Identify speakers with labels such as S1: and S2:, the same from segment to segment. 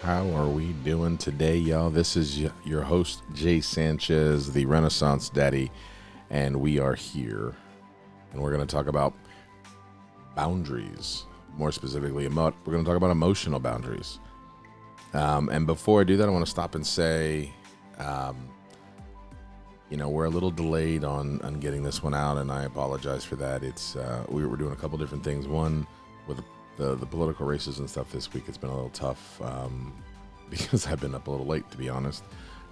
S1: How are we doing today, y'all? This is your host, Jay Sanchez, the Renaissance Daddy, and we are here. And we're going to talk about boundaries. More specifically, we're going to talk about emotional boundaries. And before I do that, I want to stop and say, we're a little delayed on getting this one out, and I apologize for that. It's we were doing a couple different things. One, with the political races and stuff this week, it's been a little tough because I've been up a little late, to be honest,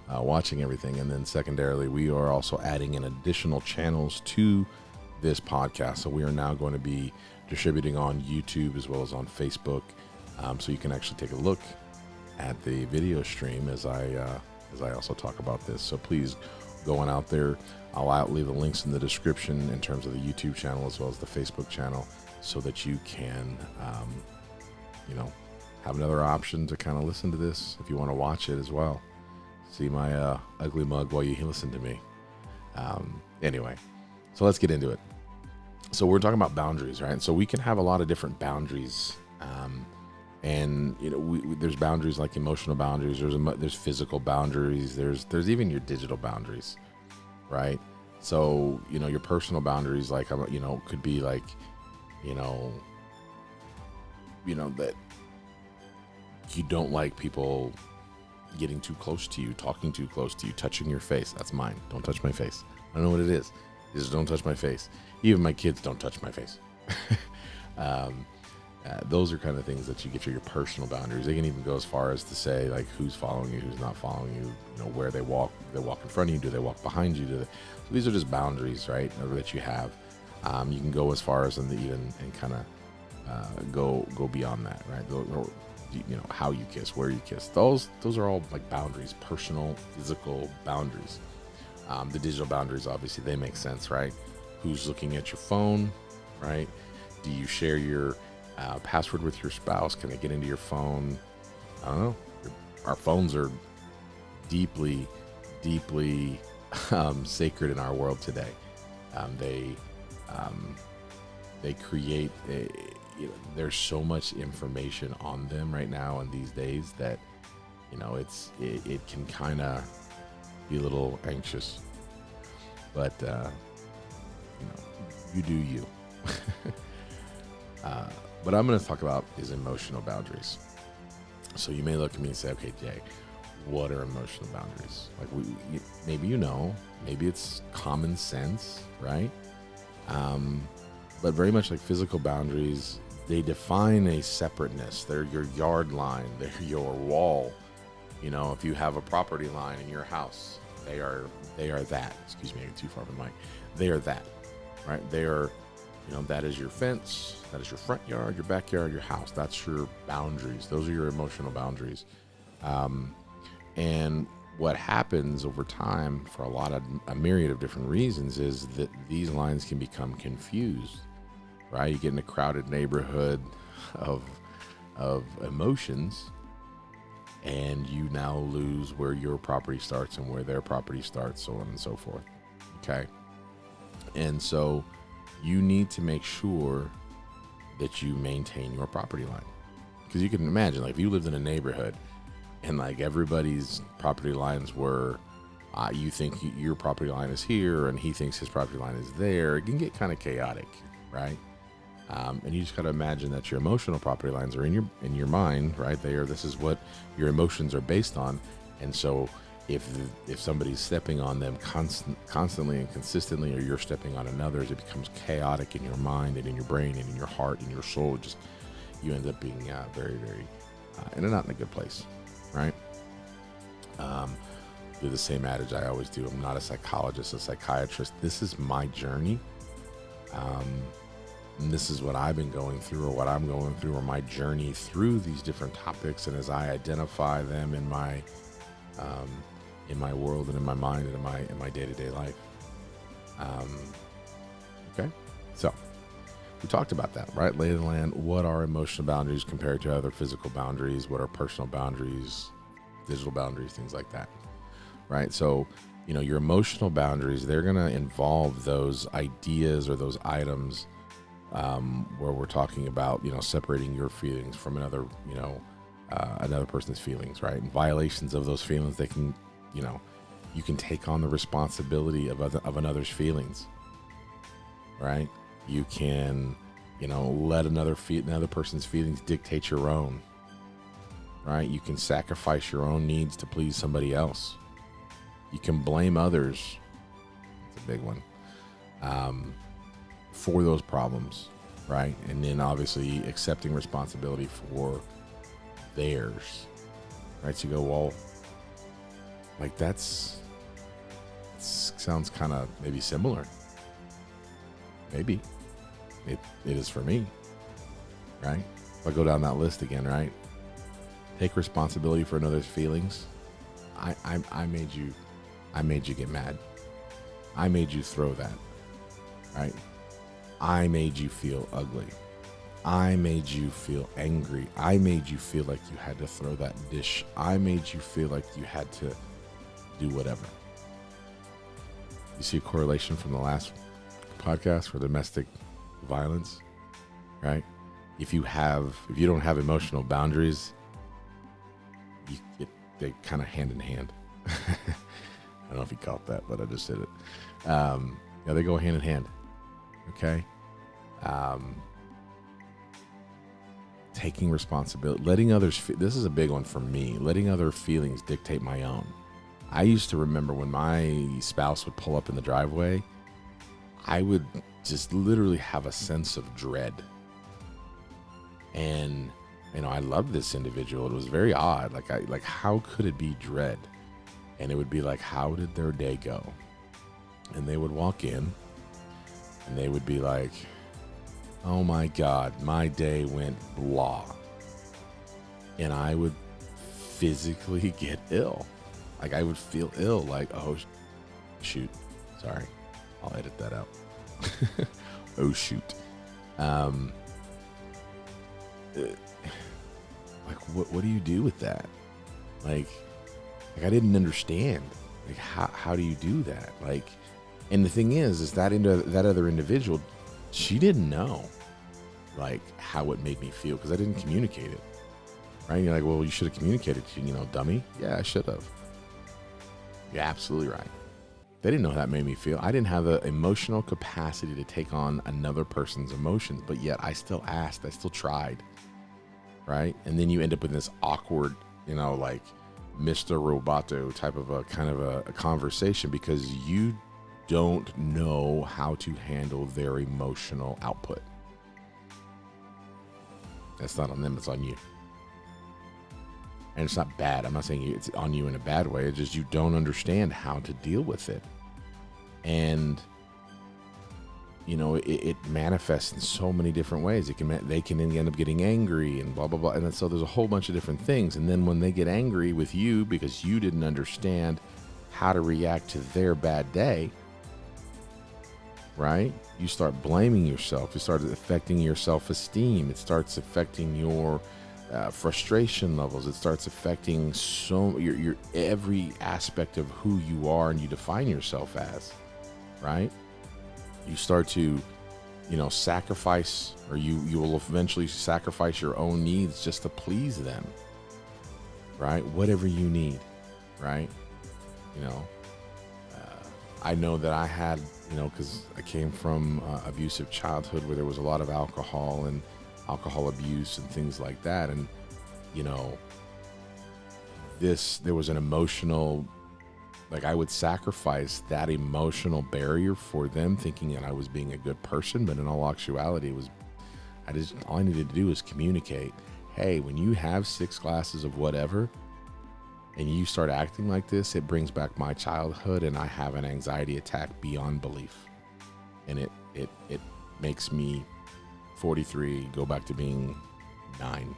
S1: watching everything. And then secondarily, we are also adding in additional channels to this podcast. So we are now going to be distributing on YouTube as well as on Facebook. So you can actually take a look at the video stream as I also talk about this. So please go on out there. I'll leave the links in the description in terms of the YouTube channel as well as the Facebook channel, so that you can, have another option to kind of listen to this if you want to watch it as well. See my ugly mug while you listen to me. Anyway, so let's get into it. So we're talking about boundaries, right? So we can have a lot of different boundaries, and there's boundaries like emotional boundaries. There's physical boundaries. There's even your digital boundaries, right? So your personal boundaries, like could be like, that you don't like people getting too close to you, talking too close to you, touching your face. That's mine. Don't touch my face. I don't know what it is. Just don't touch my face. Even my kids don't touch my face. Those are kind of things that you get to your personal boundaries. They can even go as far as to say like who's following you, who's not following you, where they walk. Do they walk in front of you? Do they walk behind you? So these are just boundaries, right, that you have. You can go as far as and kind of go beyond that, right? How you kiss, where you kiss. Those are all like boundaries, personal, physical boundaries. The digital boundaries, obviously, they make sense, right? Who's looking at your phone, right? Do you share your password with your spouse? Can they get into your phone? I don't know. Our phones are deeply, deeply sacred in our world today. They create there's so much information on them right now and these days that it can kind of be a little anxious, but you do you. But I'm going to talk about is emotional boundaries. So you may look at me and say, okay, Jay, what are emotional boundaries? Like maybe maybe it's common sense, right? But very much like physical boundaries, they define a separateness. They're your yard line. They're your wall. If you have a property line in your house, they are that. Excuse me, I get too far from the mic. They are that, right? They are, that is your fence. That is your front yard, your backyard, your house. That's your boundaries. Those are your emotional boundaries. And what happens over time for a myriad of different reasons is that these lines can become confused, right? You get in a crowded neighborhood of emotions, and you now lose where your property starts and where their property starts, so on and so forth. Okay. And so you need to make sure that you maintain your property line, because you can imagine, like, if you lived in a neighborhood and like everybody's property lines were, you think your property line is here and he thinks his property line is there, it can get kind of chaotic, right? And you just got to imagine that your emotional property lines are in your mind, right? This is what your emotions are based on. And so if somebody's stepping on them constantly and consistently, or you're stepping on another's, it becomes chaotic in your mind and in your brain and in your heart and your soul. You end up being very, very not in a good place, right? Do the same adage I always do. I'm not a psychologist, a psychiatrist. This is my journey. And this is what I've been going through, or what I'm going through, or my journey through these different topics. And as I identify them in my world and in my mind and in my day-to-day life. Okay. So we talked about that, right? Lay of the land. What are emotional boundaries compared to other physical boundaries? What are personal boundaries, digital boundaries, things like that, right? So, your emotional boundaries, they're going to involve those ideas or those items where we're talking about, separating your feelings from another, another person's feelings, right? And violations of those feelings, they can, you know, you can take on the responsibility of another's feelings, right? You can, you know, let another person's feelings dictate your own, right? You can sacrifice your own needs to please somebody else. You can blame others. It's a big one. For those problems, right? And then obviously accepting responsibility for theirs, right? So you go, well, like that sounds kind of maybe similar. Maybe it is for me, right? If I go down that list again, right? Take responsibility for another's feelings. I made you get mad. I made you throw that, right? I made you feel ugly. I made you feel angry. I made you feel like you had to throw that dish. I made you feel like you had to do whatever. You see a correlation from the last podcast for domestic violence, right? If you don't have emotional boundaries, they kind of hand in hand. I don't know if you caught that, but I just did it. They go hand in hand. Okay. Taking responsibility, letting others, this is a big one for me, letting other feelings dictate my own. I used to remember when my spouse would pull up in the driveway, I would just literally have a sense of dread. And, you know, I loved this individual. It was very odd. Like how could it be dread? And it would be like, how did their day go? And they would walk in and they would be like, oh my God, my day went blah. And I would physically get ill. Like I would feel ill, like, oh, shoot. Sorry, I'll edit that out. Oh, shoot. Like, what do you do with that? Like I didn't understand. Like, how do you do that? Like, and the thing is that other individual, she didn't know, like, how it made me feel because I didn't communicate it, right? And you're like, well, you should have communicated, you know, dummy. Yeah, I should have. You're absolutely right. They didn't know how that made me feel. I didn't have the emotional capacity to take on another person's emotions, but yet I still asked. I still tried, right? And then you end up with this awkward, you know, like Mr. Roboto type of a kind of a conversation because you don't know how to handle their emotional output. That's not on them, it's on you. And it's not bad. I'm not saying it's on you in a bad way. It's just you don't understand how to deal with it. And, you know, it manifests in so many different ways. They can end up getting angry and blah, blah, blah. And so there's a whole bunch of different things. And then when they get angry with you because you didn't understand how to react to their bad day, right? You start blaming yourself. It starts affecting your self-esteem. It starts affecting your frustration levels. It starts affecting your every aspect of who you are and you define yourself as, right? You start to, you know, sacrifice, or you will eventually sacrifice your own needs just to please them, right? Whatever you need, right? You know, I know that I had, you know, because I came from abusive childhood where there was a lot of alcohol and alcohol abuse and things like that. And, you know, there was an emotional, like I would sacrifice that emotional barrier for them thinking that I was being a good person. But in all actuality, all I needed to do was communicate. Hey, when you have 6 glasses of whatever and you start acting like this, it brings back my childhood and I have an anxiety attack beyond belief. And it makes me 43, go back to being 9,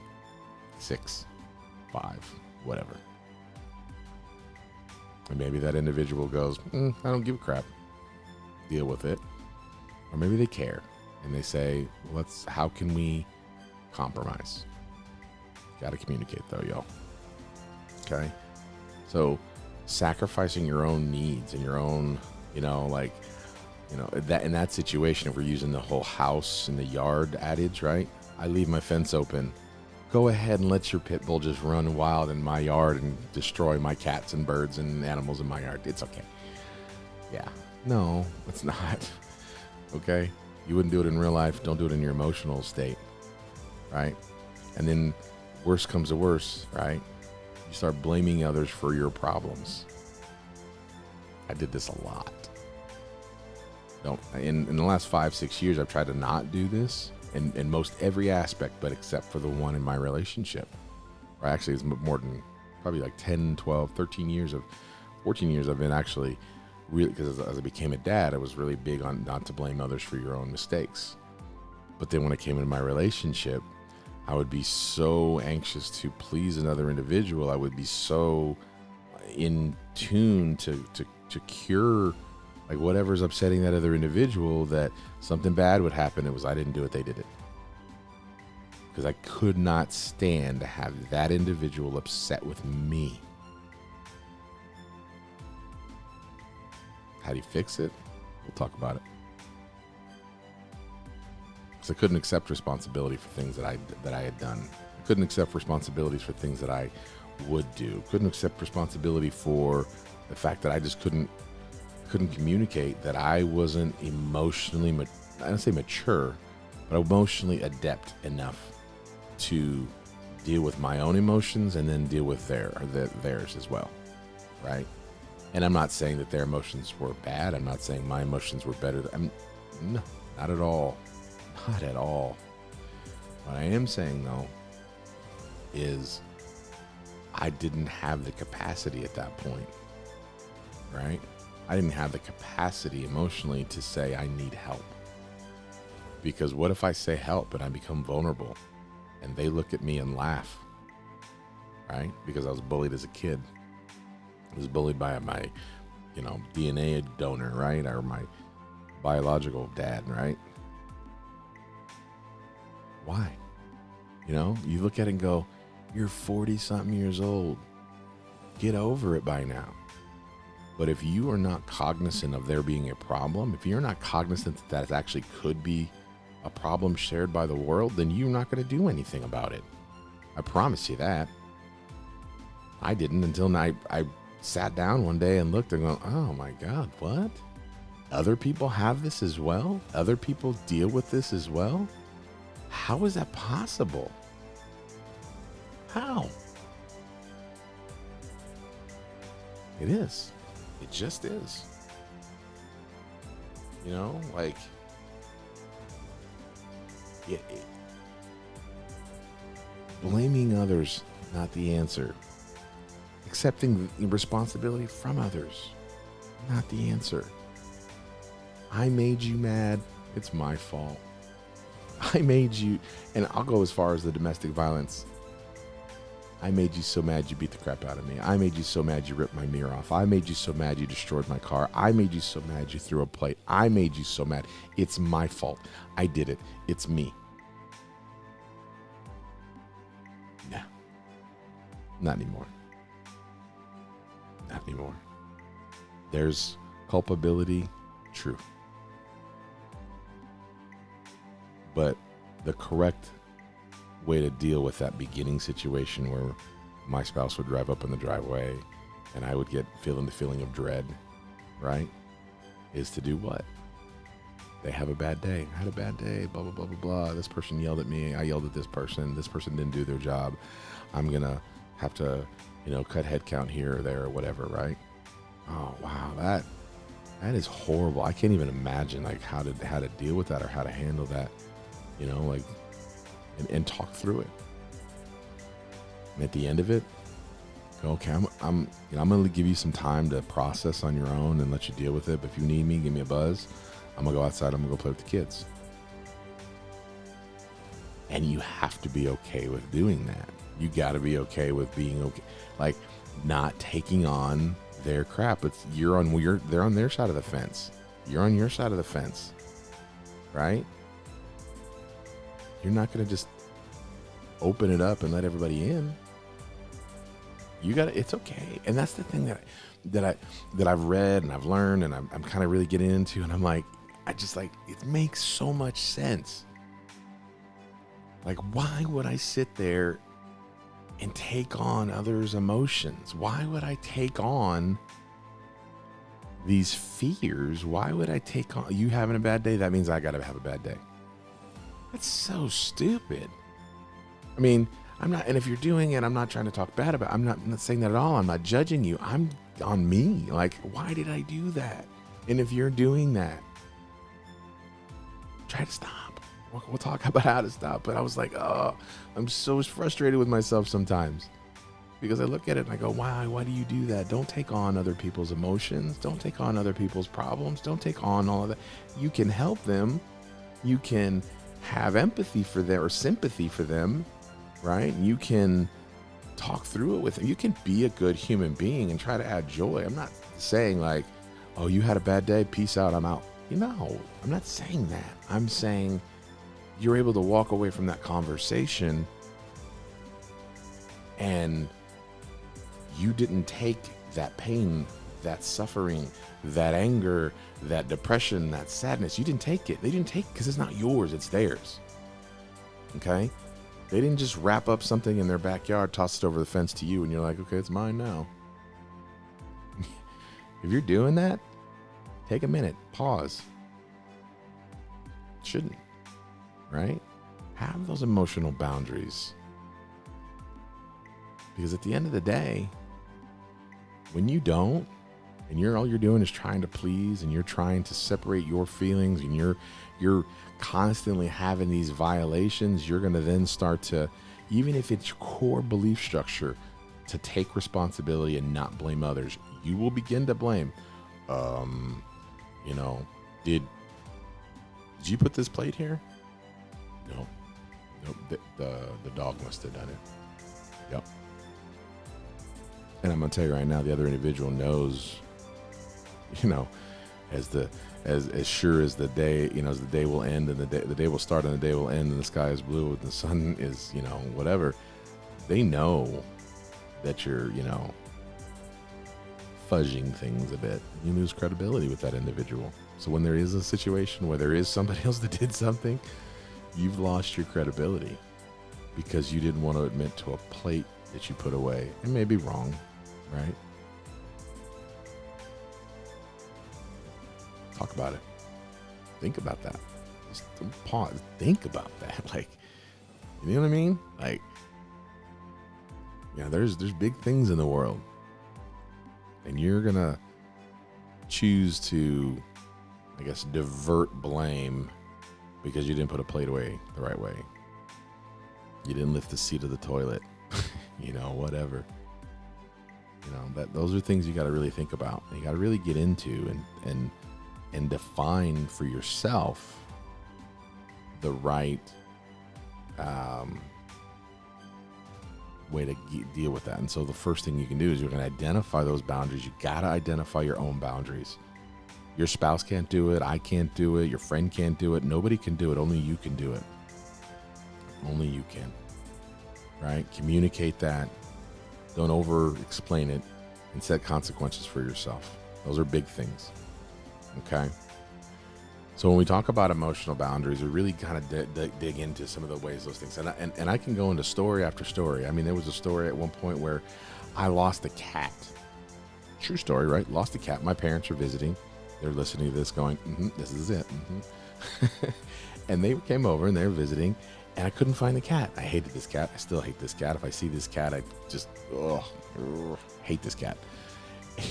S1: 6, 5, whatever. And maybe that individual goes, I don't give a crap. Deal with it. Or maybe they care and they say, how can we compromise? Got to communicate though, y'all. Okay. So sacrificing your own needs and your own, you know, like, you know, that in that situation, if we're using the whole house and the yard adage, right? I leave my fence open Go ahead and let your pit bull just run wild in my yard and destroy my cats and birds and animals in my yard. It's okay. Yeah. No, it's not. Okay? You wouldn't do it in real life. Don't do it in your emotional state. Right? And then worse comes to worse, right? You start blaming others for your problems. I did this a lot. In the last 5-6 years, I've tried to not do this in most every aspect, but except for the one in my relationship. Or actually, it's more than probably like 10, 12, 13 years 14 years I've been actually really, because as I became a dad, I was really big on not to blame others for your own mistakes. But then when it came into my relationship, I would be so anxious to please another individual. I would be so in tune to cure like whatever's upsetting that other individual, that something bad would happen. It was, I didn't do it, they did it. Because I could not stand to have that individual upset with me. How do you fix it? We'll talk about it. Because I couldn't accept responsibility for things that I had done. I couldn't accept responsibilities for things that I would do. Couldn't accept responsibility for the fact that I just couldn't communicate, that I wasn't emotionally, I don't say mature, but emotionally adept enough to deal with my own emotions and then deal with theirs as well, right? And I'm not saying that their emotions were bad. I'm not saying my emotions were better. No, not at all. Not at all. What I am saying, though, is I didn't have the capacity at that point, right? I didn't have the capacity emotionally to say I need help. Because what if I say help and I become vulnerable and they look at me and laugh, right? Because I was bullied as a kid. I was bullied by my, DNA donor, right? Or my biological dad, right? Why? You look at it and go, you're 40-something years old. Get over it by now. But if you are not cognizant of there being a problem, if you're not cognizant that it actually could be a problem shared by the world, then you're not going to do anything about it. I promise you that. I didn't until I sat down one day and looked and go, oh my God, what? Other people have this as well? Other people deal with this as well? How is that possible? How? It is. It just is. Blaming others, not the answer. Accepting responsibility from others, not the answer. I made you mad. It's my fault. I made you, and I'll go as far as the domestic violence. I made you so mad you beat the crap out of me. I made you so mad you ripped my mirror off. I made you so mad you destroyed my car. I made you so mad you threw a plate. I made you so mad. It's my fault. I did it. It's me. No. Not anymore. Not anymore. There's culpability, true. But the correct way to deal with that beginning situation where my spouse would drive up in the driveway and I would get the feeling of dread, right? Is to do what? They have a bad day. I had a bad day, blah, blah, blah, blah, blah. This person yelled at me. I yelled at this person. This person didn't do their job. I'm going to have to, cut head count here or there or whatever, right? Oh, wow. That is horrible. I can't even imagine how to deal with that or how to handle that, and talk through it. And at the end of it, go, okay, I'm going to give you some time to process on your own and let you deal with it. But if you need me, give me a buzz. I'm going to go outside. I'm going to go play with the kids. And you have to be okay with doing that. You got to be okay with being okay. Not taking on their crap. They're on their side of the fence. You're on your side of the fence. Right? You're not going to just open it up and let everybody in. It's okay. And that's the thing that I've read and I've learned and I'm kind of really getting into, and I'm like, it makes so much sense. Why would I sit there and take on others' emotions? Why would I take on these fears? Why would I take on you having a bad day? That means I got to have a bad day. That's so stupid. I mean, I'm not, and if you're doing it, I'm not trying to talk bad about it. I'm not saying that at all. I'm not judging you. I'm on me. Like, why did I do that? And if you're doing that, try to stop. We'll talk about how to stop. But I was like, oh, I'm so frustrated with myself sometimes. Because I look at it and I go, why do you do that? Don't take on other people's emotions. Don't take on other people's problems. Don't take on all of that. You can help them. You can have empathy for them or sympathy for them, right? You can talk through it with them. You can be a good human being and try to add joy. I'm not saying like, oh, you had a bad day, peace out, I'm out. No, I'm not saying that. I'm saying you're able to walk away from that conversation and you didn't take that pain, that suffering, that anger, that depression, that sadness. You didn't take it. They didn't take it because it's not yours, it's theirs. Okay? They didn't just wrap up something in their backyard, toss it over the fence to you, and you're like, okay, it's mine now. If you're doing that, take a minute, pause. Shouldn't, right? Have those emotional boundaries. Because at the end of the day, when you don't, and all you're doing is trying to please, and you're trying to separate your feelings, and you're constantly having these violations, you're going to then start to, even if it's your core belief structure, to take responsibility and not blame others. You will begin to blame. Did you put this plate here? No. The dog must have done it. Yep. And I'm gonna tell you right now, the other individual knows, as sure as the day, as the day will end and the day will start and the day will end and the sky is blue and the sun is, whatever. They know that you're, fudging things a bit. You lose credibility with that individual. So when there is a situation where there is somebody else that did something, you've lost your credibility because you didn't want to admit to a plate that you put away. It may be wrong, right? Talk about it. Think about that. Just pause. Think about that. Like, you know what I mean? Like, there's big things in the world. And you're going to choose to, I guess, divert blame because you didn't put a plate away the right way. You didn't lift the seat of the toilet. Whatever. Those are things you got to really think about. You got to really get into and define for yourself the right way to deal with that. And so the first thing you can do is you're going to identify those boundaries. You got to identify your own boundaries. Your spouse can't do it. I can't do it. Your friend can't do it. Nobody can do it. Only you can do it. Only you can. Right? Communicate that. Don't over explain it and set consequences for yourself. Those are big things. Okay? So when we talk about emotional boundaries, we really kind of dig into some of the ways those things. And I can go into story after story. I mean, there was a story at one point where I lost a cat. True story, right? Lost a cat. My parents are visiting. They're listening to this going, this is it. And they came over and they were visiting. And I couldn't find the cat. I hated this cat. I still hate this cat. If I see this cat, I just hate this cat.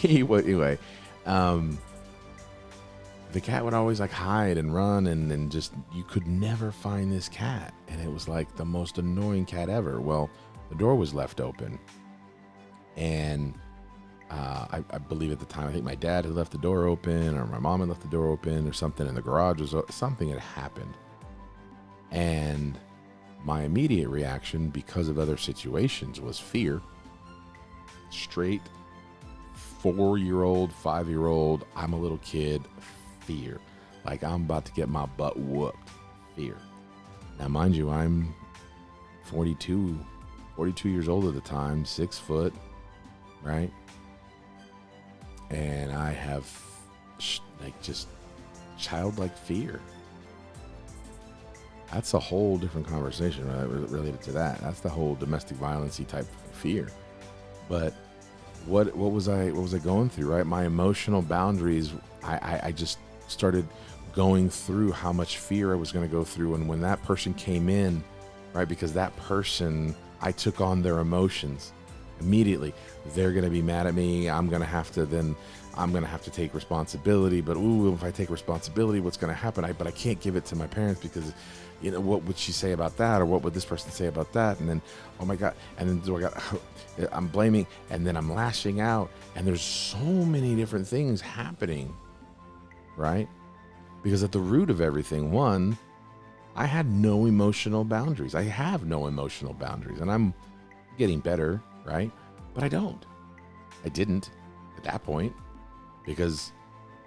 S1: Anyway, the cat would always like hide and run and just, you could never find this cat. And it was like the most annoying cat ever. Well, the door was left open. And I believe at the time, I think my dad had left the door open or my mom had left the door open or something in the garage. Something had happened. And my immediate reaction, because of other situations, was fear. Straight 4-year-old, 5-year-old, I'm a little kid, fear. Like I'm about to get my butt whooped. Fear. Now, mind you, I'm 42 years old at the time, 6 foot, right? And I have just childlike fear. That's a whole different conversation, right? Related to that. That's the whole domestic violence type fear. But what was I going through, right? My emotional boundaries. I just started going through how much fear I was going to go through, and when that person came in, right? Because that person, I took on their emotions immediately. They're going to be mad at me. I'm going to have to take responsibility. But ooh, if I take responsibility, what's going to happen? But I can't give it to my parents because, what would she say about that, or what would this person say about that? And then, oh my God, and then I'm blaming, and then I'm lashing out, and there's so many different things happening, right? Because at the root of everything, one, I had no emotional boundaries. I have no emotional boundaries, and I'm getting better, right? But I didn't at that point, because,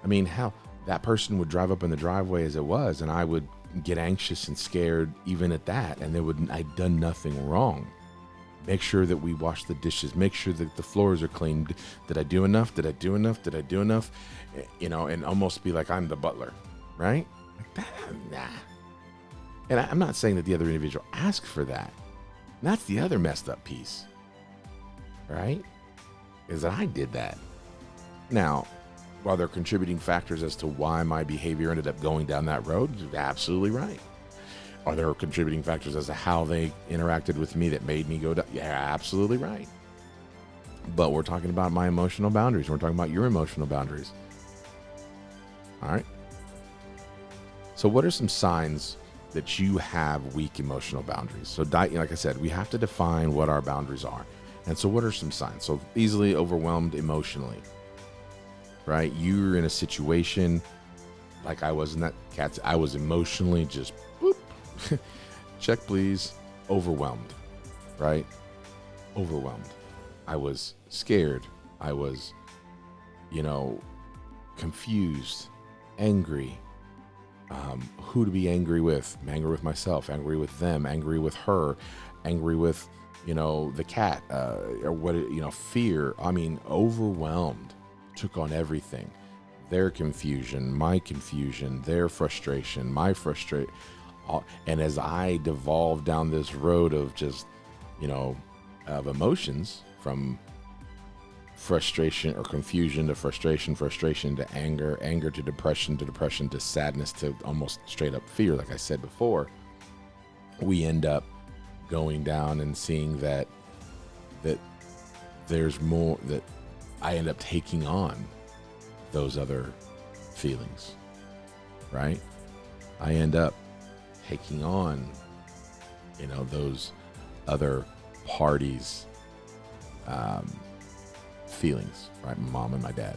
S1: hell, that person would drive up in the driveway as it was, and I would get anxious and scared even at that, and I'd done nothing wrong. Make sure that we wash the dishes. Make sure that the floors are clean. Did I do enough? Did I do enough? Did I do enough? And almost be like I'm the butler, right? Like that, nah. And I'm not saying that the other individual asked for that. That's the other messed up piece, right? Is that I did that. Now, while there are contributing factors as to why my behavior ended up going down that road, you're absolutely right. Are there contributing factors as to how they interacted with me that made me go down? Yeah, absolutely right. But we're talking about my emotional boundaries. We're talking about your emotional boundaries. All right. So what are some signs that you have weak emotional boundaries? So like I said, we have to define what our boundaries are. And so what are some signs? So easily overwhelmed emotionally, right? You're in a situation like I was in that cat's. I was emotionally just boop. Check please. Overwhelmed, right? Overwhelmed. I was scared. I was, confused, angry. Who to be angry with? I'm angry with myself, angry with them, angry with her, angry with, the cat, or what, fear. Overwhelmed, took on everything. Their confusion, my confusion, their frustration, my frustration. And as I devolved down this road of just, of emotions, from frustration or confusion to frustration to anger to depression to sadness to almost straight up fear, like I said before, we end up going down and seeing that there's more, that I end up taking on those other feelings, right? I end up taking on, those other parties' feelings, right? My mom and my dad,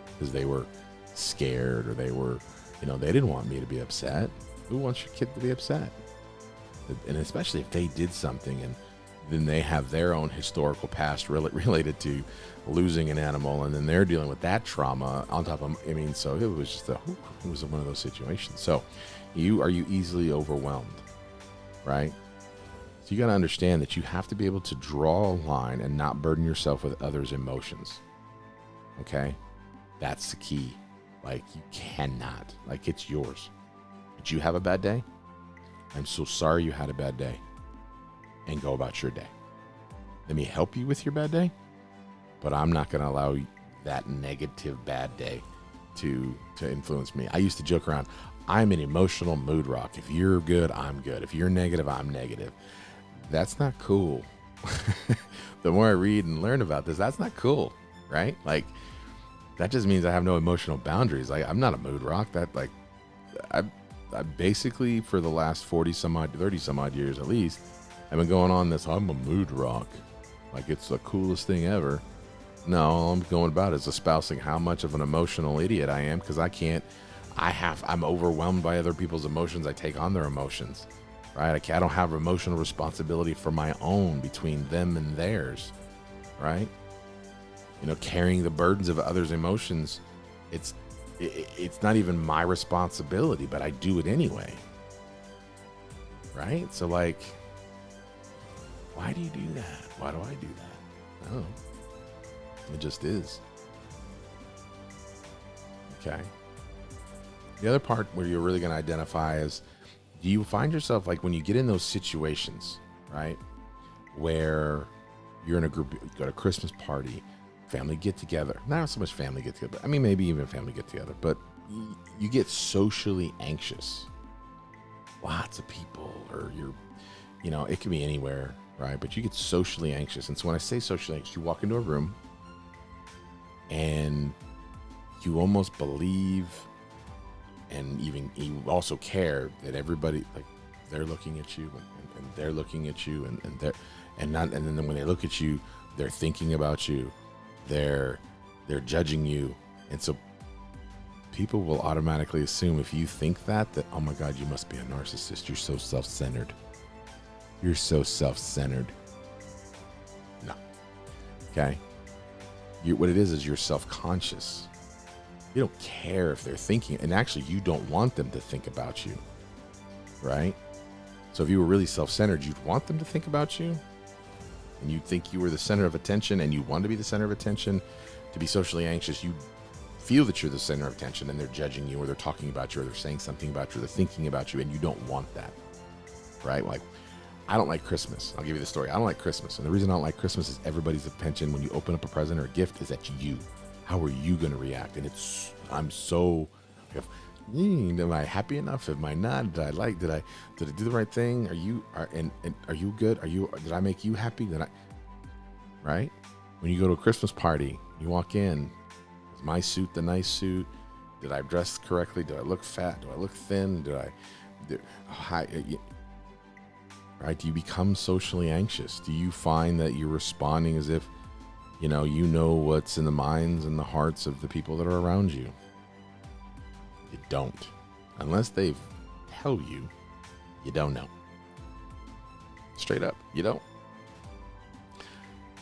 S1: because they were scared, or they were, they didn't want me to be upset. Who wants your kid to be upset? And especially if they did something, and then they have their own historical past related to losing an animal, and then they're dealing with that trauma on top of, so it was just it was one of those situations. So are you easily overwhelmed, right? So you got to understand that you have to be able to draw a line and not burden yourself with others' emotions. Okay? That's the key. Like, you cannot. Like, it's yours. Did you have a bad day? I'm so sorry you had a bad day. And go about your day. Let me help you with your bad day, but I'm not going to allow that negative bad day to influence me. I used to joke around, I'm an emotional mood rock. If you're good, I'm good. If you're negative, I'm negative. That's not cool. The more I read and learn about this, that's not cool, right? Like, that just means I have no emotional boundaries. Like, I'm not a mood rock. I basically, for the last 30 some odd years at least, I've been going on this, I'm a mood rock. Like, it's the coolest thing ever. No, all I'm going about is espousing how much of an emotional idiot I am, because I'm overwhelmed by other people's emotions. I take on their emotions, right? I don't have emotional responsibility for my own between them and theirs, right? Carrying the burdens of others' emotions, it's not even my responsibility, but I do it anyway, right? So, like, why do you do that? Why do I do that? I don't know. It just is. Okay. The other part where you're really going to identify is Do you find yourself like when you get in those situations, right, where you're in a group, you go to a Christmas party, family get together, not so much family get together, I mean, maybe even family get together, but you get socially anxious, lots of people, or it can be anywhere, right? But you get socially anxious. And so when I say socially anxious, you walk into a room and you almost believe, and even you also care that everybody, like, they're looking at you, and they're looking at you, and then when they look at you, they're thinking about you, they're judging you. And so people will automatically assume, if you think that, oh my God, you must be a narcissist. You're so self-centered. You're so self-centered. No. Okay. What it is you're self-conscious. You don't care if they're thinking, and actually you don't want them to think about you, right? So if you were really self-centered, you'd want them to think about you, and you'd think you were the center of attention, and you want to be the center of attention. To be socially anxious, you feel that you're the center of attention, and they're judging you, or they're talking about you, or they're saying something about you, or they're thinking about you, and you don't want that, right? Like, I don't like Christmas. I'll give you the story. I don't like Christmas. And the reason I don't like Christmas is everybody's attention when you open up a present or a gift is at you. How are you going to react? And I'm so, am I happy enough? Am I not? Did I do the right thing? Are you good? Did I make you happy? Right? When you go to a Christmas party, you walk in, is my suit the nice suit? Did I dress correctly? Did I look fat? Do I look thin? Right? Do you become socially anxious? Do you find that you're responding as if, you know what's in the minds and the hearts of the people that are around you? You don't. Unless they tell you, you don't know. Straight up, you don't.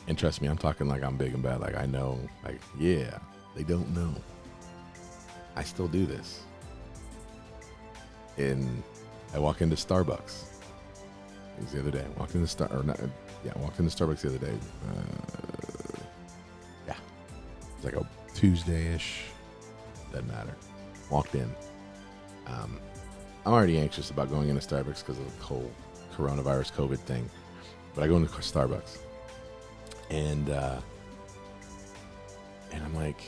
S1: And trust me, I'm talking like I'm big and bad. Like, I know, like, yeah, they don't know. I still do this. And I walk into Starbucks. It was the other day. I walked into Starbucks the other day. It's like a Tuesday-ish. Doesn't matter. Walked in. I'm already anxious about going into Starbucks because of the whole coronavirus COVID thing. But I go into Starbucks. And I'm like,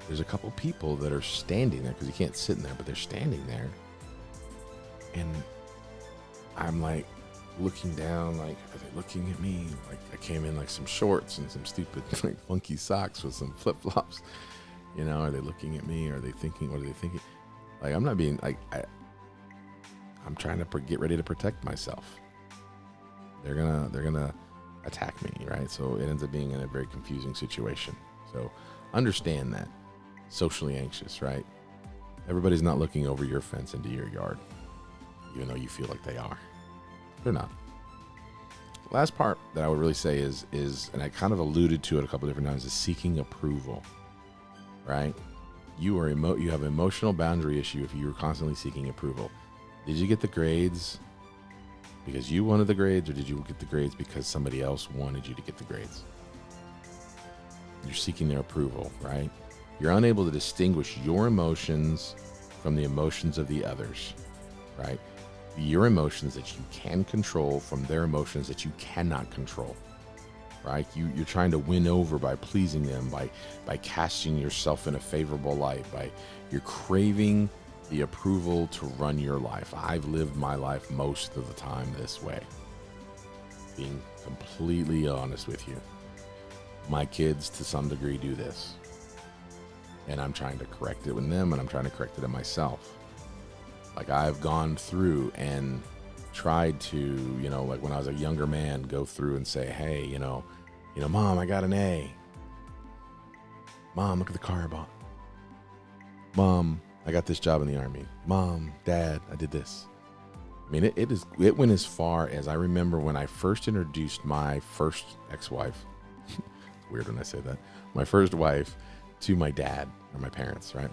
S1: there's a couple people that are standing there, because you can't sit in there, but they're standing there. And I'm like looking down, like, are they looking at me? Like, I came in like some shorts and some stupid like funky socks with some flip-flops. Are they looking at me? Are they thinking, what are they thinking? Like, I'm not being like, I'm trying to get ready to protect myself. They're gonna attack me, right? So it ends up being in a very confusing situation. So understand that. Socially anxious, right? Everybody's not looking over your fence into your yard, even though you feel like they are. They're not. Last part that I would really say is, and I kind of alluded to it a couple different times, is seeking approval, right? You have an emotional boundary issue if you're constantly seeking approval. Did you get the grades because you wanted the grades, or did you get the grades because somebody else wanted you to get the grades? You're seeking their approval, right? You're unable to distinguish your emotions from the emotions of the others, right? Your emotions that you can control from their emotions that you cannot control, right? You're trying to win over by pleasing them, by casting yourself in a favorable light, you're craving the approval to run your life. I've lived my life most of the time this way. Being completely honest with you. My kids to some degree do this. And I'm trying to correct it with them, and I'm trying to correct it in myself. Like, I've gone through and tried to, like when I was a younger man, go through and say, hey, Mom, I got an A. Mom, look at the car I bought. Mom, I got this job in the Army. Mom, Dad, I did this. I mean, it went as far as I remember when I first introduced my first ex-wife. It's weird when I say that. My first wife to my dad, or my parents, right?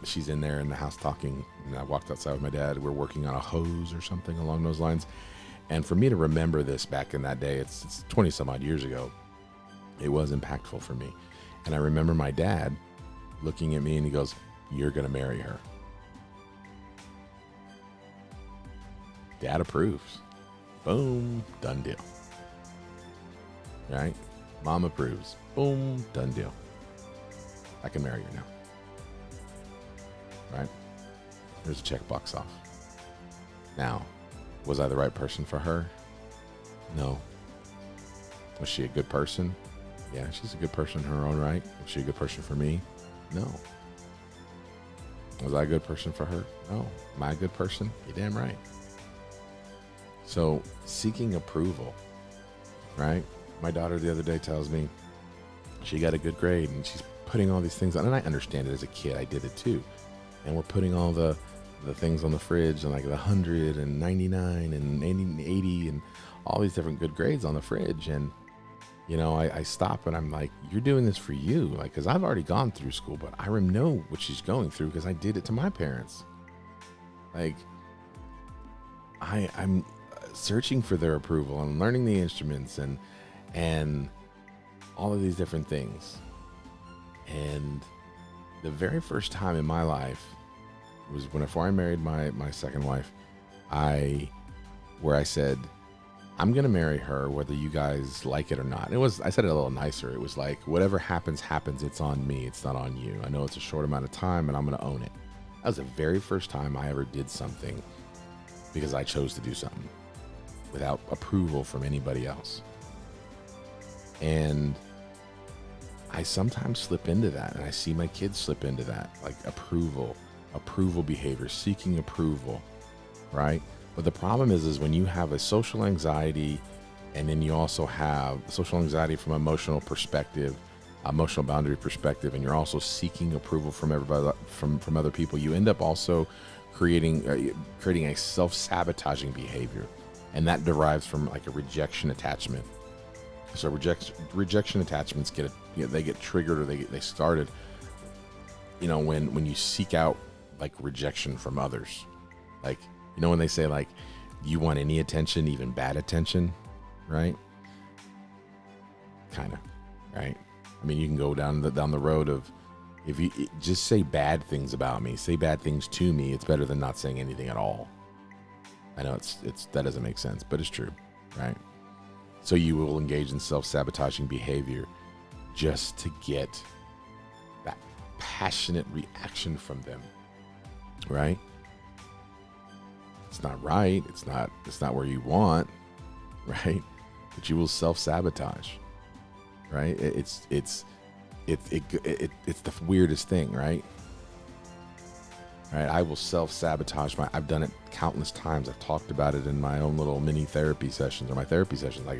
S1: She's in there in the house talking, and I walked outside with my dad. We're working on a hose or something along those lines. And for me to remember this back in that day, it's 20 some odd years ago, it was impactful for me. And I remember my dad looking at me and he goes, "You're going to marry her." Dad approves. Boom, done deal. Right? Mom approves. Boom, done deal. I can marry you now. Right? There's a checkbox off. Now, was I the right person for her? No. Was she a good person? Yeah, she's a good person in her own right. Was she a good person for me? No. Was I a good person for her? No. Am I a good person? You're damn right. So, seeking approval, right? My daughter the other day tells me she got a good grade and she's putting all these things on. And I understand it as a kid. I did it too. And we're putting all the things on the fridge and like the 100 and 99 and 80 and all these different good grades on the fridge. And, you know, I stop and I'm like, you're doing this for you. Like, because I've already gone through school, but I know what she's going through because I did it to my parents. Like, I'm searching for their approval and learning the instruments and all of these different things. And the very first time in my life was before I married my second wife, where I said, I'm going to marry her whether you guys like it or not. I said it a little nicer. It was like, whatever happens, it's on me. It's not on you. I know it's a short amount of time and I'm going to own it. That was the very first time I ever did something because I chose to do something without approval from anybody else. And I sometimes slip into that, and I see my kids slip into that, like approval behavior, seeking approval, right? But the problem is when you have a social anxiety, and then you also have social anxiety from emotional perspective, emotional boundary perspective, and you're also seeking approval from everybody, from other people, you end up also creating a self-sabotaging behavior, and that derives from like a rejection attachment. So rejection attachments they get triggered, or they started, you know, when you seek out like rejection from others. Like, you know, when they say like, you want any attention, even bad attention, right? Kind of, right? I mean, you can go down the road of, if you just say bad things about me, say bad things to me, it's better than not saying anything at all. I know that doesn't make sense, but it's true, right? So you will engage in self-sabotaging behavior just to get that passionate reaction from them, right? It's not right. It's not where you want, right? But you will self-sabotage, right? It's the weirdest thing, right? Right? I will self-sabotage I've done it countless times. I've talked about it in my own little mini therapy sessions, or my therapy sessions. Like,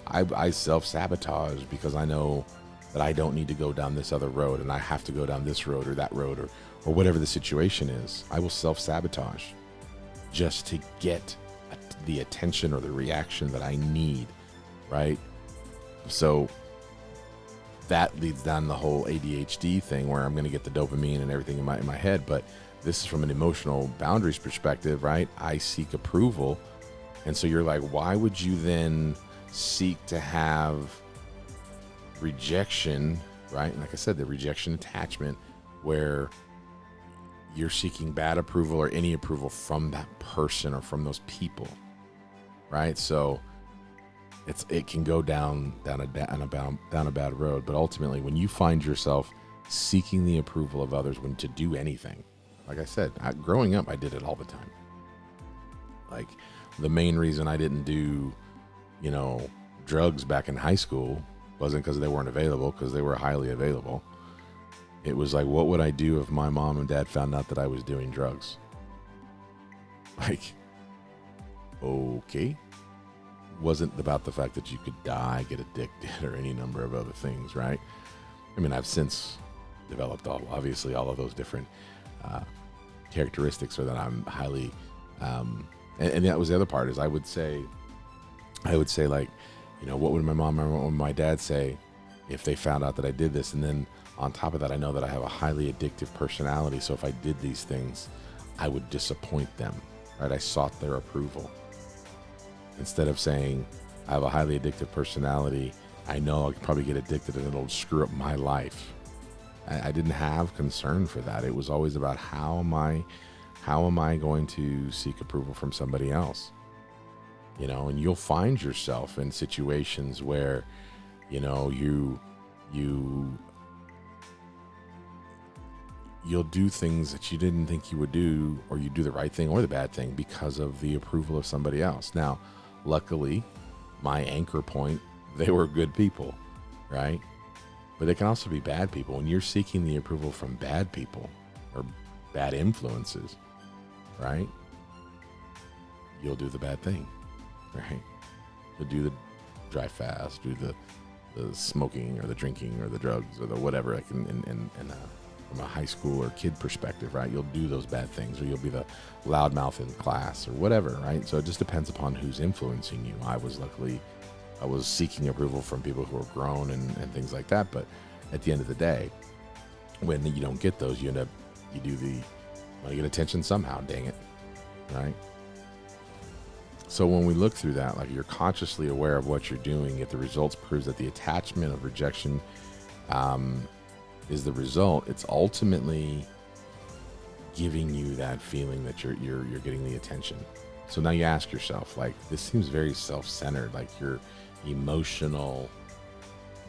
S1: I self-sabotage because I know that I don't need to go down this other road, and I have to go down this road or that road, or whatever the situation is. I will self-sabotage just to get the attention or the reaction that I need, right? So that leads down the whole ADHD thing, where I'm going to get the dopamine and everything in my head. But this is from an emotional boundaries perspective, right? I seek approval. And so you're like, why would you then seek to have rejection, right? And like I said, the rejection attachment, where you're seeking bad approval or any approval from that person or from those people, right? So it can go down a bad road. But ultimately, when you find yourself seeking the approval of others to do anything, like I said, growing up, I did it all the time. Like, the main reason I didn't do, you know, drugs back in high school wasn't because they weren't available, because they were highly available. It was like, what would I do if my mom and dad found out that I was doing drugs? Like, okay. Wasn't about the fact that you could die, get addicted, or any number of other things, right? I mean, I've since developed all of those different characteristics, so that I'm highly, and that was the other part, is I would say like, you know, what would my mom or my dad say if they found out that I did this? And then on top of that, I know that I have a highly addictive personality, so if I did these things, I would disappoint them, right? I sought their approval. Instead of saying, I have a highly addictive personality, I know I'll probably get addicted and it'll screw up my life. I didn't have concern for that. It was always about, how am I going to seek approval from somebody else? and you'll find yourself in situations where, you you'll do things that you didn't think you would do, or you do the right thing or the bad thing because of the approval of somebody else. Now, luckily, my anchor point, they were good people, right? But they can also be bad people. When you're seeking the approval from bad people or bad influences, right? You'll do the bad thing, right? You'll do the drive fast, do the smoking or the drinking or the drugs or the whatever, like from a high school or kid perspective, right? You'll do those bad things, or you'll be the loudmouth in class or whatever, right? So it just depends upon who's influencing you. I was seeking approval from people who are grown and things like that. But at the end of the day, when you don't get those, you want to get attention somehow, dang it, right? So when we look through that, like, you're consciously aware of what you're doing, yet the results proves that the attachment of rejection is the result. It's ultimately giving you that feeling that you're getting the attention. So now you ask yourself, like, this seems very self-centered, like your emotional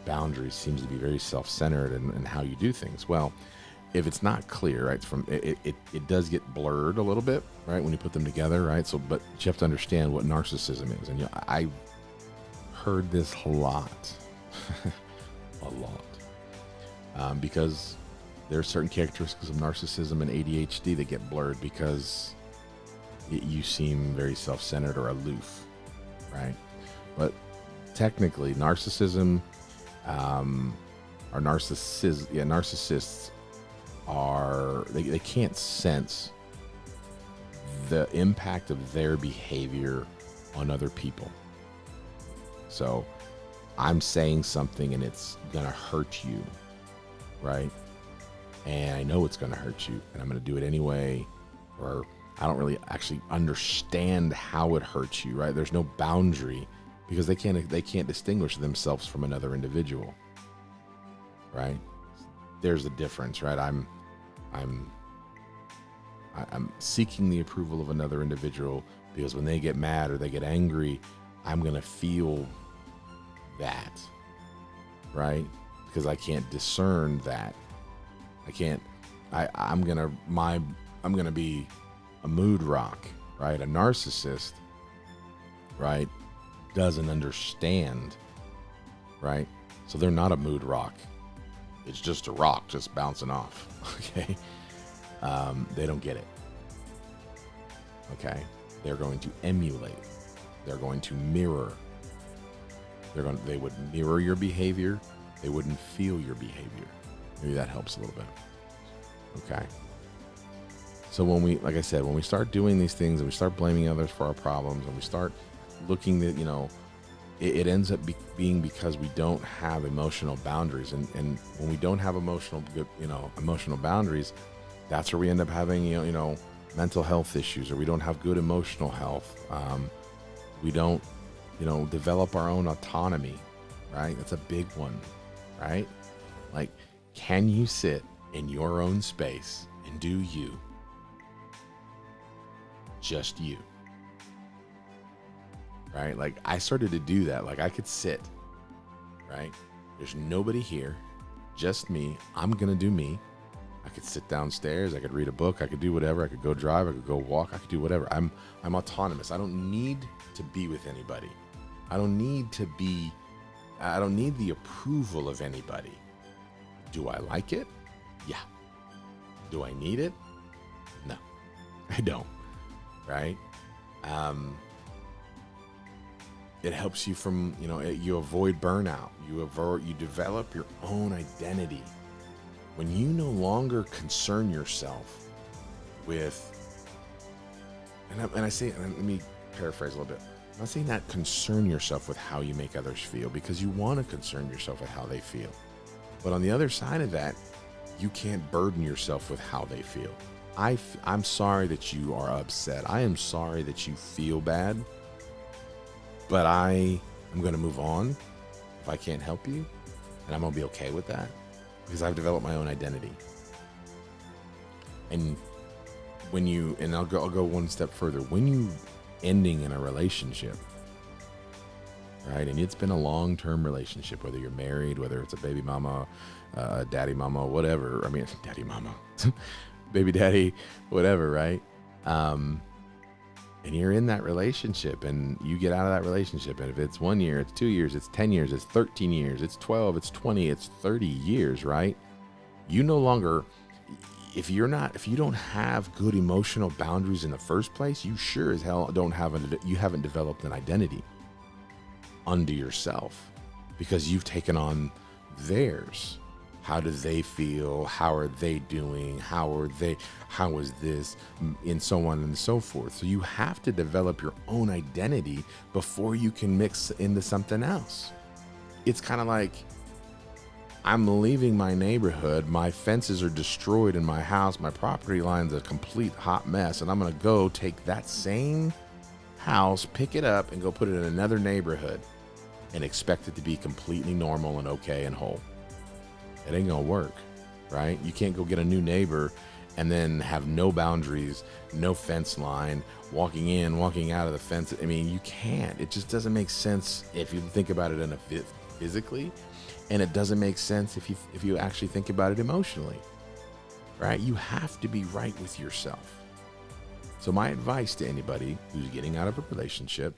S1: boundaries seems to be very self-centered in how you do things. Well, if it's not clear, right, it does get blurred a little bit, right, when you put them together, right? So, but you have to understand what narcissism is. And I heard this a lot, because there are certain characteristics of narcissism and ADHD that get blurred because you seem very self-centered or aloof, right? But technically, narcissism, or narcissists are, they can't sense the impact of their behavior on other people. So I'm saying something and it's gonna hurt you, right? And I know it's gonna hurt you, and I'm gonna do it anyway, or I don't really actually understand how it hurts you, right? There's no boundary because they can't distinguish themselves from another individual, right? There's a difference, right? I'm seeking the approval of another individual because when they get mad or they get angry, I'm gonna feel that, right? Because I can't discern that. I'm gonna be a mood rock, right? A narcissist, right, doesn't understand, right? So they're not a mood rock. It's just a rock just bouncing off, okay? They don't get it, okay? They're going to emulate. They're going to mirror. They would mirror your behavior. They wouldn't feel your behavior. Maybe that helps a little bit, okay? So like I said, when we start doing these things and we start blaming others for our problems, and we start looking at, it ends up being because we don't have emotional boundaries. And when we don't have emotional boundaries, that's where we end up having, mental health issues, or we don't have good emotional health. We don't, develop our own autonomy, right? That's a big one, right? Like, can you sit in your own space and do you? Just you, right? Like, I started to do that. Like, I could sit, right? There's nobody here, just me. I'm gonna do me. I could sit downstairs. I could read a book. I could do whatever. I could go drive. I could go walk. I could do whatever. I'm autonomous. I don't need to be with anybody. I don't need the approval of anybody. Do I like it? Yeah. Do I need it? No, I don't. Right? It helps you from, you avoid burnout. You develop your own identity. When you no longer concern yourself with, let me paraphrase a little bit. I'm not saying that concern yourself with how you make others feel, because you want to concern yourself with how they feel. But on the other side of that, you can't burden yourself with how they feel. I'm sorry that you are upset. I am sorry that you feel bad, but I am going to move on if I can't help you, and I'm going to be okay with that because I've developed my own identity. And I'll go one step further. When you ending in a relationship, right? And it's been a long-term relationship, whether you're married, whether it's a baby mama, daddy mama, whatever. I mean, daddy mama, baby daddy, whatever, right? And you're in that relationship and you get out of that relationship. And if it's 1 year, it's 2 years, it's 10 years, it's 13 years, it's 12, it's 20, it's 30 years, right? You no longer, if you don't have good emotional boundaries in the first place, you sure as hell you haven't developed an identity unto yourself because you've taken on theirs. How do they feel? How are they doing? How is this? And so on and so forth. So you have to develop your own identity before you can mix into something else. It's kind of like, I'm leaving my neighborhood. My fences are destroyed in my house. My property line's a complete hot mess. And I'm going to go take that same house, pick it up, and go put it in another neighborhood and expect it to be completely normal and okay and whole. It ain't gonna work, right? You can't go get a new neighbor and then have no boundaries, no fence line, walking in, walking out of the fence. I mean, you can't. It just doesn't make sense if you think about it in a physically, and it doesn't make sense if you actually think about it emotionally, right? You have to be right with yourself. So my advice to anybody who's getting out of a relationship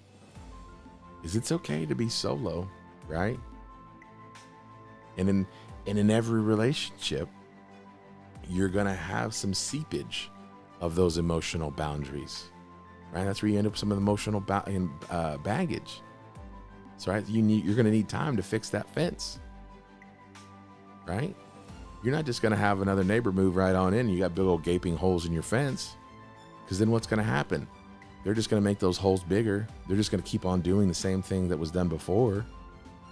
S1: is it's okay to be solo, right? And in every relationship, you're going to have some seepage of those emotional boundaries, right? That's where you end up with some of the emotional baggage. So, right, you're going to need time to fix that fence, right? You're not just going to have another neighbor move right on in and you got big old gaping holes in your fence, because then what's going to happen? They're just going to make those holes bigger. They're just going to keep on doing the same thing that was done before.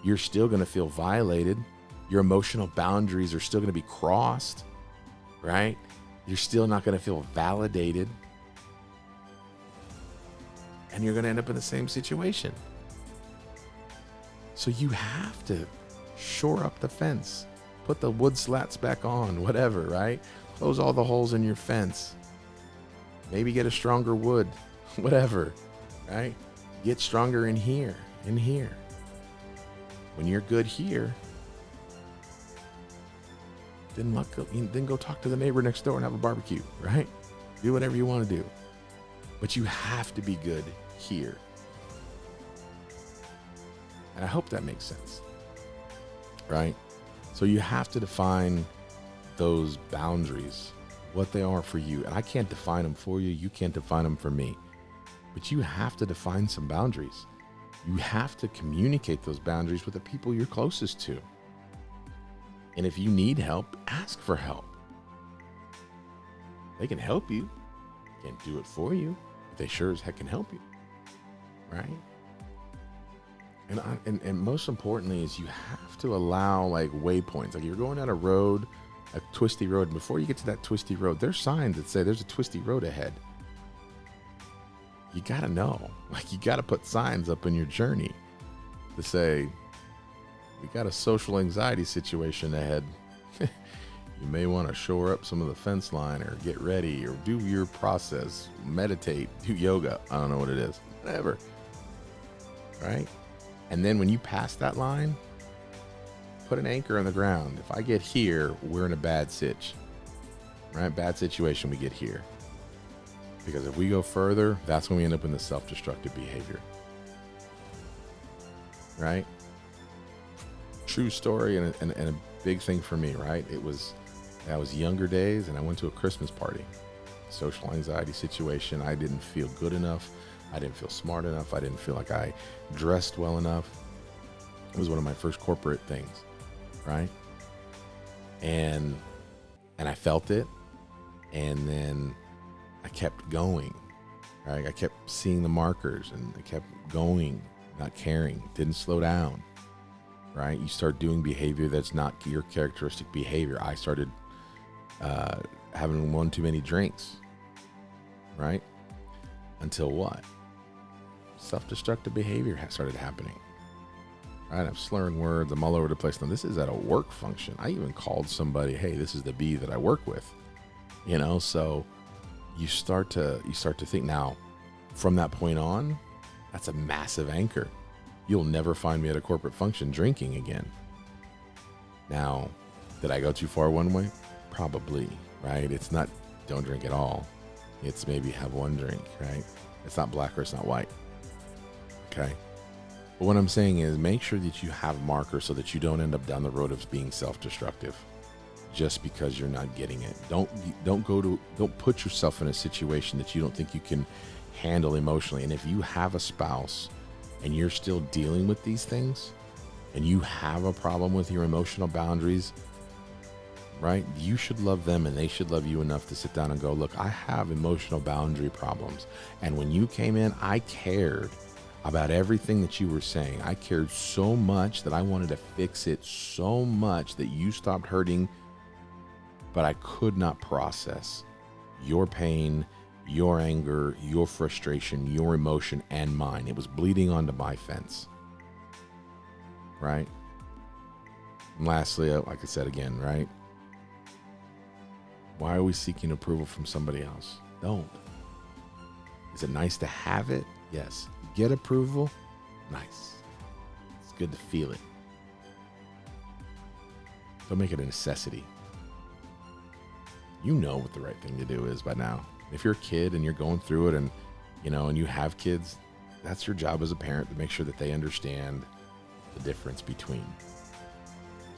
S1: You're still going to feel violated. Your emotional boundaries are still going to be crossed, right? You're still not going to feel validated. And you're going to end up in the same situation. So you have to shore up the fence, put the wood slats back on, whatever, right? Close all the holes in your fence. Maybe get a stronger wood, whatever, right? Get stronger in here, in here. When you're good here, then go talk to the neighbor next door and have a barbecue, right? Do whatever you want to do. But you have to be good here. And I hope that makes sense, right? So you have to define those boundaries, what they are for you. And I can't define them for you. You can't define them for me. But you have to define some boundaries. You have to communicate those boundaries with the people you're closest to. And if you need help, ask for help. They can help you. Can't do it for you, but they sure as heck can help you, right? And most importantly is you have to allow like waypoints. Like you're going down a road, a twisty road, and before you get to that twisty road, there's signs that say there's a twisty road ahead. You gotta know, like you gotta put signs up in your journey to say, we got a social anxiety situation ahead. You may want to shore up some of the fence line or get ready or do your process, meditate, do yoga. I don't know what it is, whatever. Right? And then when you pass that line, put an anchor in the ground. If I get here, we're in a bad sitch, right? Bad situation, we get here. Because if we go further, that's when we end up in the self-destructive behavior, right? True story and a big thing for me, right? I was younger days and I went to a Christmas party, social anxiety situation. I didn't feel good enough. I didn't feel smart enough. I didn't feel like I dressed well enough. It was one of my first corporate things, right? And I felt it. And then I kept going, right? I kept seeing the markers and I kept going, not caring, didn't slow down. Right? You start doing behavior that's not your characteristic behavior. I started having one too many drinks, right? Until what? Self-destructive behavior started happening. Right? I'm slurring words. I'm all over the place. Now, this is at a work function. I even called somebody, hey, this is the bee that I work with. You know, so you start to think now, from that point on, that's a massive anchor. You'll never find me at a corporate function drinking again. Now, did I go too far one way? Probably, right? It's not don't drink at all. It's maybe have one drink, right? It's not black or it's not white. Okay. But what I'm saying is make sure that you have markers so that you don't end up down the road of being self-destructive just because you're not getting it. Don't put yourself in a situation that you don't think you can handle emotionally. And if you have a spouse and you're still dealing with these things and you have a problem with your emotional boundaries, right? You should love them and they should love you enough to sit down and go, look, I have emotional boundary problems. And when you came in, I cared about everything that you were saying. I cared so much that I wanted to fix it so much that you stopped hurting, but I could not process your pain, your anger, your frustration, your emotion, and mine. It was bleeding onto my fence, right? And lastly, like I said again, right? Why are we seeking approval from somebody else? Don't. Is it nice to have it? Yes. Get approval? Nice. It's good to feel it. Don't make it a necessity. You know what the right thing to do is by now. If you're a kid and you're going through it and you have kids, that's your job as a parent to make sure that they understand the difference between,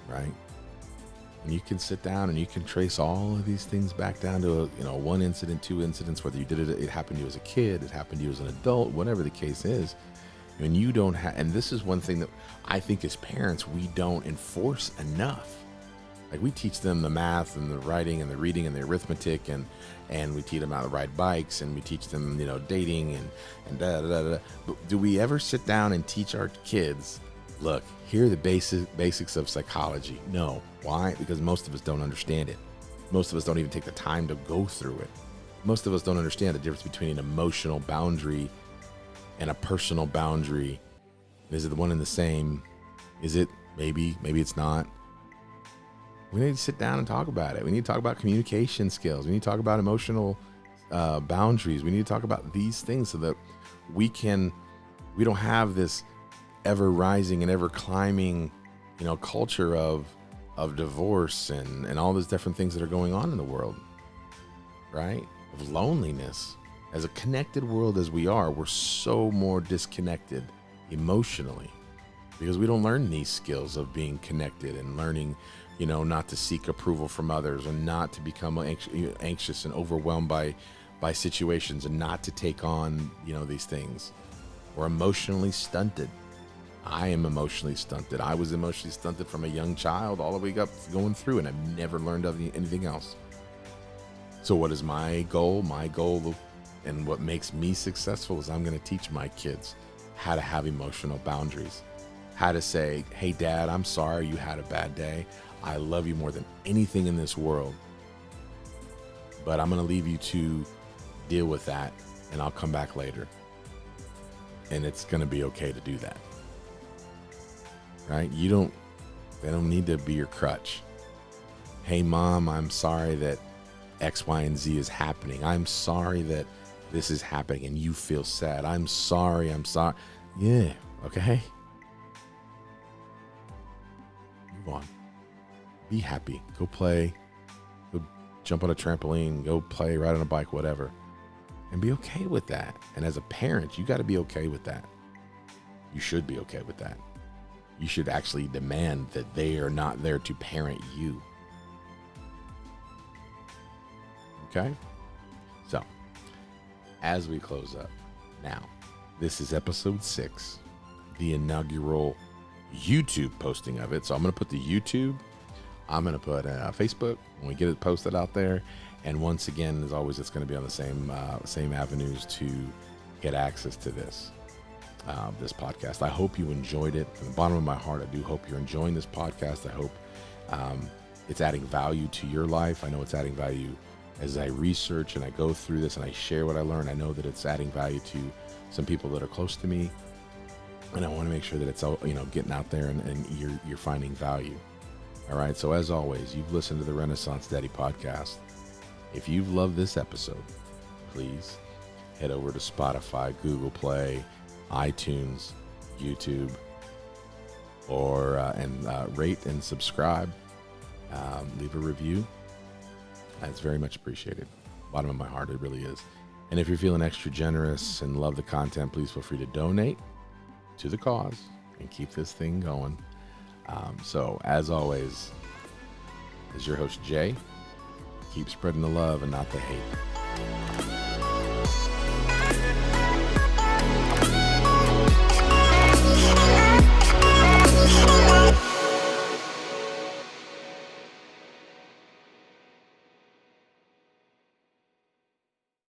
S1: right? And you can sit down and you can trace all of these things back down to one incident, two incidents, whether you did it happened to you as a kid, it happened to you as an adult, whatever the case is. And you don't have, and this is one thing that I think as parents, we don't enforce enough. Like we teach them the math and the writing and the reading and the arithmetic and we teach them how to ride bikes and we teach them, dating and da da da da. But do we ever sit down and teach our kids, look, here are the basics of psychology? No. Why? Because most of us don't understand it. Most of us don't even take the time to go through it. Most of us don't understand the difference between an emotional boundary and a personal boundary. Is it the one and the same? Is it? Maybe it's not. We need to sit down and talk about it. We need to talk about communication skills. We need to talk about emotional boundaries. We need to talk about these things so that we don't have this ever rising and ever climbing, culture of divorce and all those different things that are going on in the world, right? Of loneliness. As a connected world as we are, we're so more disconnected emotionally because we don't learn these skills of being connected and learning, not to seek approval from others and not to become anxious and overwhelmed by situations and not to take on, these things. We're emotionally stunted. I am emotionally stunted. I was emotionally stunted from a young child all the way up going through, and I've never learned anything else. So what is my goal? My goal and what makes me successful is I'm going to teach my kids how to have emotional boundaries, how to say, hey, Dad, I'm sorry you had a bad day. I love you more than anything in this world, but I'm going to leave you to deal with that, and I'll come back later. And it's going to be okay to do that. Right? They don't need to be your crutch. Hey, Mom, I'm sorry that X, Y, and Z is happening. I'm sorry that this is happening and you feel sad. I'm sorry. Yeah. Okay. Move on. Be happy. Go play. Go jump on a trampoline. Go play, ride on a bike, whatever. And be okay with that. And as a parent, you got to be okay with that. You should be okay with that. You should actually demand that they are not there to parent you. Okay? So, as we close up, now, this is episode 6, the inaugural YouTube posting of it. So I'm going to put the YouTube, I'm going to put Facebook when we get it posted out there. And once again, as always, it's going to be on the same avenues to get access to this podcast. I hope you enjoyed it. From the bottom of my heart, I do hope you're enjoying this podcast. I hope it's adding value to your life. I know it's adding value as I research and I go through this and I share what I learn. I know that it's adding value to some people that are close to me, and I want to make sure that it's getting out there and you're finding value. All right. So as always, you've listened to the Renaissance Daddy podcast. If you've loved this episode, please head over to Spotify, Google Play, iTunes, YouTube, or rate and subscribe. Leave a review. That's very much appreciated. Bottom of my heart, it really is. And if you're feeling extra generous and love the content, please feel free to donate to the cause and keep this thing going. So, as always, is your host, Jay. Keep spreading the love and not the hate.